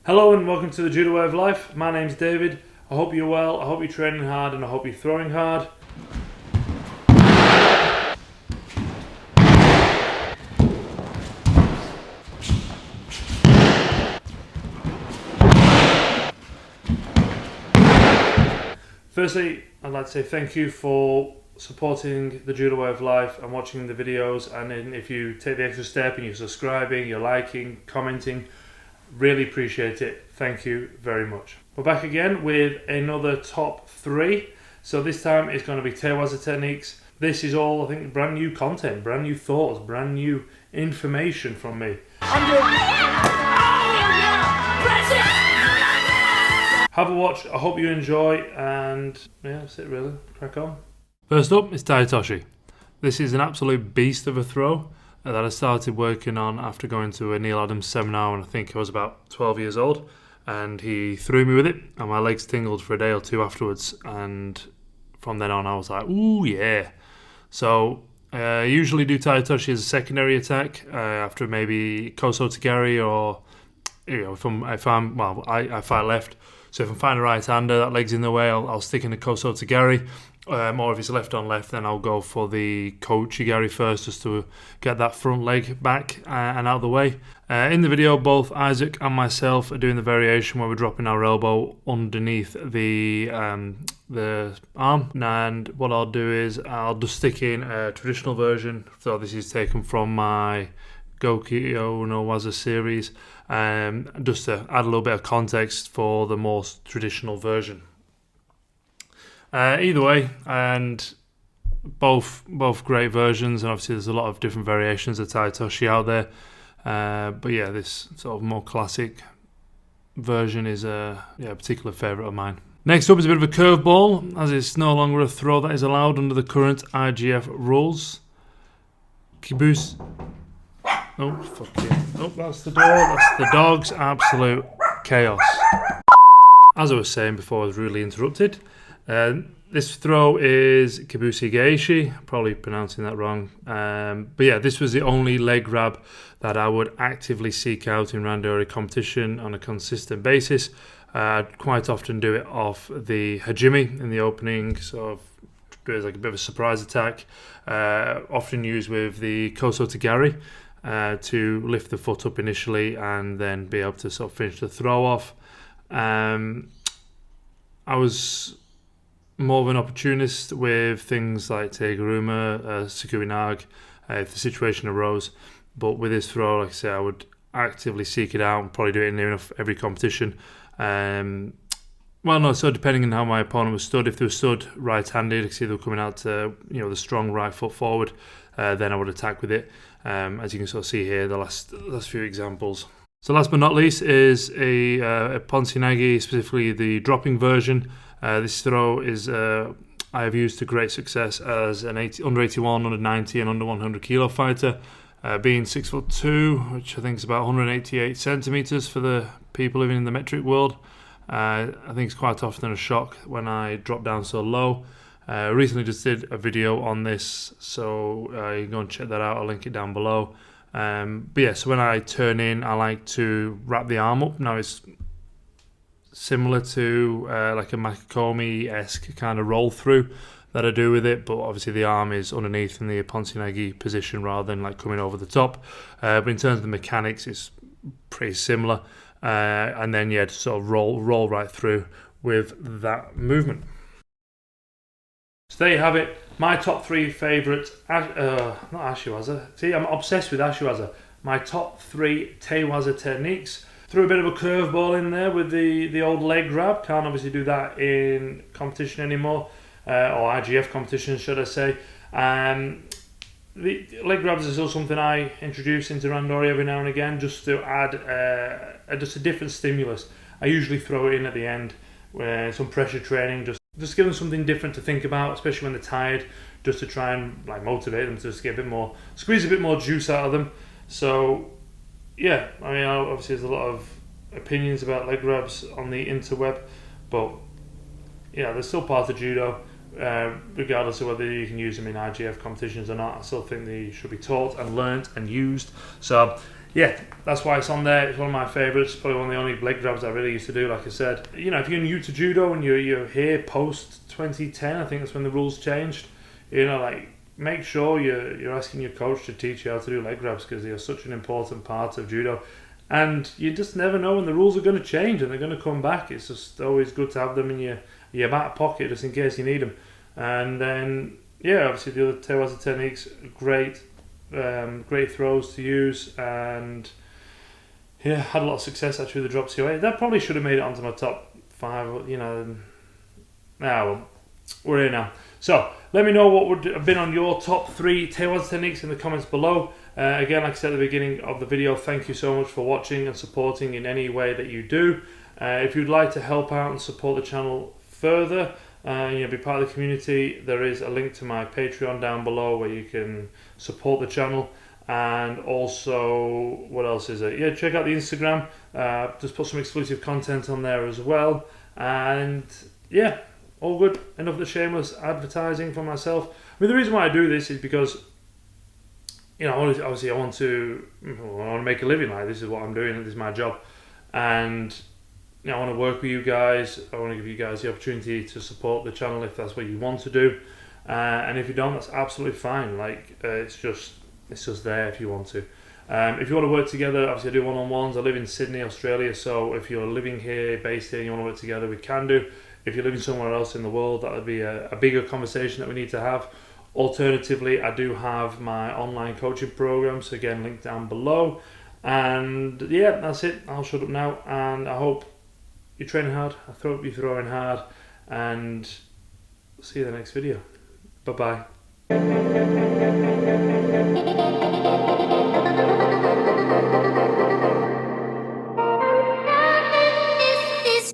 Hello and welcome to the Judo Way of Life. My name's David. I hope you're well, I hope you're training hard, and I hope you're throwing hard. Firstly, I'd like to say thank you for supporting the Judo Way of Life and watching the videos, and then if you take the extra step and you're subscribing, you're liking, commenting, really appreciate it. Thank you very much. We're back again with another top 3. So this time it's going to be Tai Waza techniques. This is all, I think, brand new content, brand new thoughts, brand new information from me. Have a watch, I hope you enjoy, and yeah, that's it really, crack on. First up is Tai Otoshi. This is an absolute beast of a throw that I started working on after going to a Neil Adams seminar when I think I was about 12 years old, and he threw me with it and my legs tingled for a day or two afterwards, and from then on I was like, ooh yeah. So I usually do Tai Otoshi as a secondary attack after maybe Koso Tagari, or I fight left, so if I'm fighting a right-hander, that leg's in the way, I'll stick in a Koso Tagari. Or if it's left on left, then I'll go for the Okuri-Ashi-Harai first, just to get that front leg back and out of the way. In the video, both Isaac and myself are doing the variation where we're dropping our elbow underneath the arm. And what I'll do is I'll just stick in a traditional version. So this is taken from my Goki no Waza series, just to add a little bit of context for the more traditional version. Either way, and both great versions, and obviously there's a lot of different variations of Tai Otoshi out there, but yeah, this sort of more classic version is a particular favourite of mine. Next up is a bit of a curveball, as it's no longer a throw that is allowed under the current IGF rules. Caboose. Oh, fuck yeah. Oh, that's the door, that's the dog's absolute chaos. As I was saying before I was rudely interrupted, this throw is Kabusi-Geishi, probably pronouncing that wrong, but yeah, this was the only leg grab that I would actively seek out in randori competition on a consistent basis. I'd quite often do it off the hajime in the opening, sort of do it as like a bit of a surprise attack, often used with the Koso Tagari to lift the foot up initially and then be able to sort of finish the throw off. I was more of an opportunist with things like Teguruma, Sukui-Nage, if the situation arose. But with this throw, like I say, I would actively seek it out and probably do it in near enough every competition. So depending on how my opponent was stood, if they were stood right-handed, if they were coming out to the strong right foot forward, then I would attack with it. As you can sort of see here, the last few examples. So last but not least is a Ponsi-Nage, specifically the dropping version. This throw is I have used to great success as an under 81, under 90 and under 100 kilo fighter. Being 6'2", which I think is about 188 centimeters for the people living in the metric world, I think it's quite often a shock when I drop down so low. Recently just did a video on this, so you can go and check that out. I'll link it down below. But yeah, so when I turn in, I like to wrap the arm up. Now it's similar to like a Makikomi-esque kind of roll through that I do with it, but obviously the arm is underneath in the Ponsi-Nage position rather than like coming over the top. But in terms of the mechanics, it's pretty similar. And then yeah, just sort of roll right through with that movement. So there you have it, my top 3 favourite, not Ashi-Waza, see I'm obsessed with Ashi-Waza, my top 3 Tai Waza techniques. Threw a bit of a curveball in there with the old leg grab, can't obviously do that in competition anymore, or IGF competition should I say. The leg grabs is still something I introduce into randori every now and again, just to add just a different stimulus. I usually throw it in at the end, where some pressure training, just give them something different to think about, especially when they're tired, just to try and like motivate them to just get a bit more, squeeze a bit more juice out of them. So yeah, I mean obviously there's a lot of opinions about leg grabs on the interweb, but yeah, they're still part of judo, regardless of whether you can use them in IGF competitions or not. I still think they should be taught and learnt and used. So yeah, that's why it's on there. It's one of my favourites. Probably one of the only leg grabs I really used to do, like I said. You know, if you're new to judo and you're here post 2010, I think that's when the rules changed. You know, like, make sure you're asking your coach to teach you how to do leg grabs, because they are such an important part of judo. And you just never know when the rules are going to change and they're going to come back. It's just always good to have them in your back pocket just in case you need them. And then, yeah, obviously the other Te Waza techniques, great throws to use, and yeah, had a lot of success actually with the drop Seoi. That probably should have made it onto my top 5, you know. Well, we're here now. So let me know what would have been on your top 3 Te Waza techniques in the comments below. Again, like I said at the beginning of the video, thank you so much for watching and supporting in any way that you do. If you'd like to help out and support the channel further, be part of the community, there is a link to my Patreon down below where you can support the channel. And also, what else is it? Yeah, check out the Instagram. Just put some exclusive content on there as well. And yeah, all good. Enough of the shameless advertising for myself. I mean, the reason why I do this is because, you know, obviously I want to make a living. Like, this is what I'm doing. This is my job. And you know, I want to work with you guys. I want to give you guys the opportunity to support the channel if that's what you want to do. And if you don't, that's absolutely fine. Like, it's just there if you want to. If you want to work together, obviously I do one-on-ones. I live in Sydney, Australia, so if you're living here, based here, and you want to work together, we can do. If you're living somewhere else in the world, that would be a bigger conversation that we need to have. Alternatively, I do have my online coaching program, so again, link down below. And yeah, that's it. I'll shut up now, and I hope you're training hard. I hope you're throwing hard, and see you in the next video. Bye-bye. This